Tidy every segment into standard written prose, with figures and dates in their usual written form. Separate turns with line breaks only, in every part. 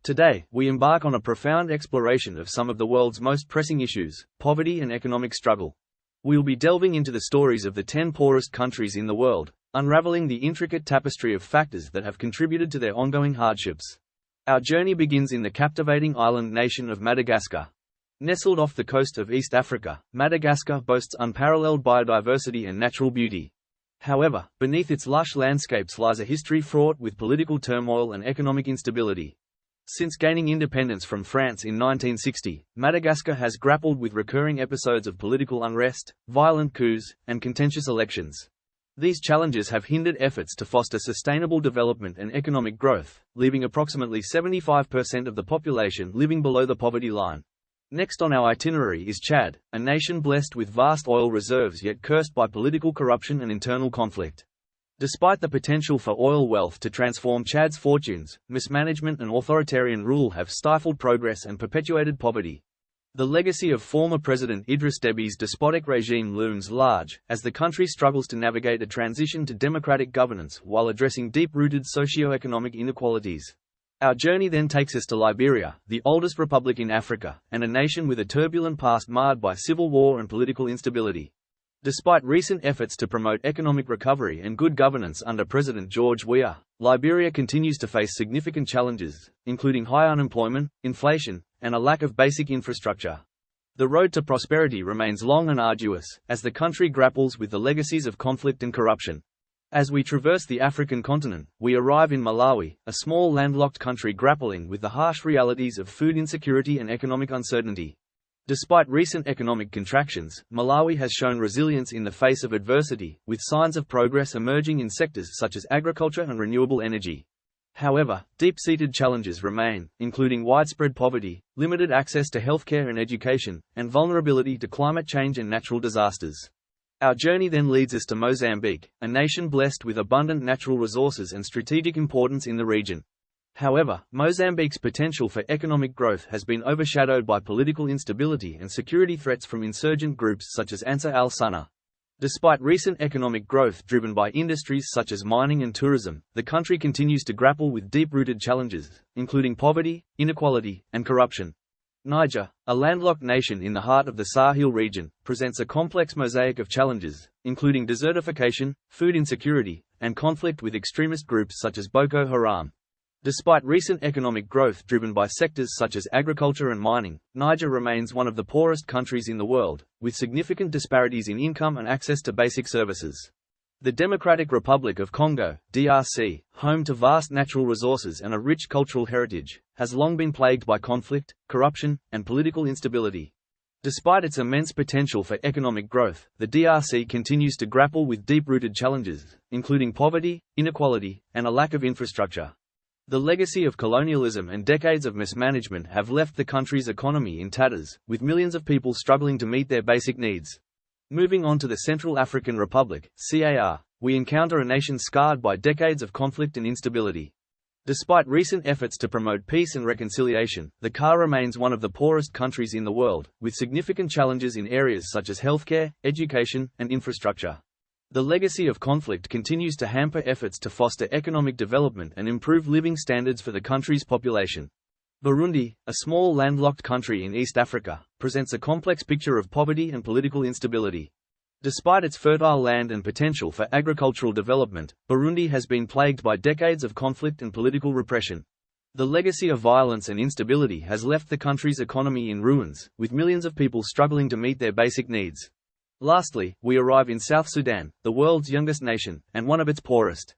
Today, we embark on a profound exploration of some of the world's most pressing issues: poverty and economic struggle. We'll be delving into the stories of the 10 poorest countries in the world, unraveling the intricate tapestry of factors that have contributed to their ongoing hardships. Our journey begins in the captivating island nation of Madagascar. Nestled off the coast of East Africa, Madagascar boasts unparalleled biodiversity and natural beauty. However, beneath its lush landscapes lies a history fraught with political turmoil and economic instability. Since gaining independence from France in 1960, Madagascar has grappled with recurring episodes of political unrest, violent coups, and contentious elections. These challenges have hindered efforts to foster sustainable development and economic growth, leaving approximately 75% of the population living below the poverty line. Next on our itinerary is Chad, a nation blessed with vast oil reserves yet cursed by political corruption and internal conflict. Despite the potential for oil wealth to transform Chad's fortunes, mismanagement and authoritarian rule have stifled progress and perpetuated poverty. The legacy of former President Idriss Déby's despotic regime looms large, as the country struggles to navigate a transition to democratic governance while addressing deep-rooted socio-economic inequalities. Our journey then takes us to Liberia, the oldest republic in Africa, and a nation with a turbulent past marred by civil war and political instability. Despite recent efforts to promote economic recovery and good governance under President George Weah, Liberia continues to face significant challenges, including high unemployment, inflation, and a lack of basic infrastructure. The road to prosperity remains long and arduous, as the country grapples with the legacies of conflict and corruption. As we traverse the African continent, we arrive in Malawi, a small landlocked country grappling with the harsh realities of food insecurity and economic uncertainty. Despite recent economic contractions, Malawi has shown resilience in the face of adversity, with signs of progress emerging in sectors such as agriculture and renewable energy. However, deep-seated challenges remain, including widespread poverty, limited access to healthcare and education, and vulnerability to climate change and natural disasters. Our journey then leads us to Mozambique, a nation blessed with abundant natural resources and strategic importance in the region. However, Mozambique's potential for economic growth has been overshadowed by political instability and security threats from insurgent groups such as Ansar al-Sunna. Despite recent economic growth driven by industries such as mining and tourism, the country continues to grapple with deep-rooted challenges, including poverty, inequality, and corruption. Niger, a landlocked nation in the heart of the Sahel region, presents a complex mosaic of challenges, including desertification, food insecurity, and conflict with extremist groups such as Boko Haram. Despite recent economic growth driven by sectors such as agriculture and mining, Niger remains one of the poorest countries in the world, with significant disparities in income and access to basic services. The Democratic Republic of Congo, DRC, home to vast natural resources and a rich cultural heritage, has long been plagued by conflict, corruption, and political instability. Despite its immense potential for economic growth, the DRC continues to grapple with deep-rooted challenges, including poverty, inequality, and a lack of infrastructure. The legacy of colonialism and decades of mismanagement have left the country's economy in tatters, with millions of people struggling to meet their basic needs. Moving on to the Central African Republic, CAR, we encounter a nation scarred by decades of conflict and instability. Despite recent efforts to promote peace and reconciliation, the CAR remains one of the poorest countries in the world, with significant challenges in areas such as healthcare, education, and infrastructure. The legacy of conflict continues to hamper efforts to foster economic development and improve living standards for the country's population. Burundi, a small landlocked country in East Africa, presents a complex picture of poverty and political instability. Despite its fertile land and potential for agricultural development, Burundi has been plagued by decades of conflict and political repression. The legacy of violence and instability has left the country's economy in ruins, with millions of people struggling to meet their basic needs. Lastly, we arrive in South Sudan, the world's youngest nation, and one of its poorest.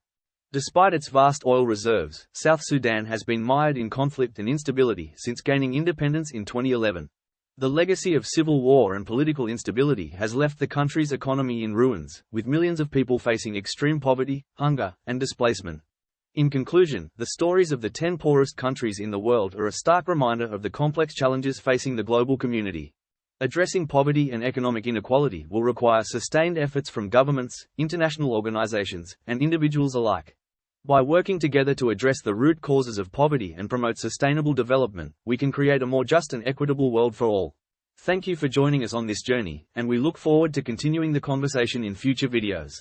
Despite its vast oil reserves, South Sudan has been mired in conflict and instability since gaining independence in 2011. The legacy of civil war and political instability has left the country's economy in ruins, with millions of people facing extreme poverty, hunger, and displacement. In conclusion, the stories of the 10 poorest countries in the world are a stark reminder of the complex challenges facing the global community. Addressing poverty and economic inequality will require sustained efforts from governments, international organizations, and individuals alike. By working together to address the root causes of poverty and promote sustainable development, we can create a more just and equitable world for all. Thank you for joining us on this journey, and we look forward to continuing the conversation in future videos.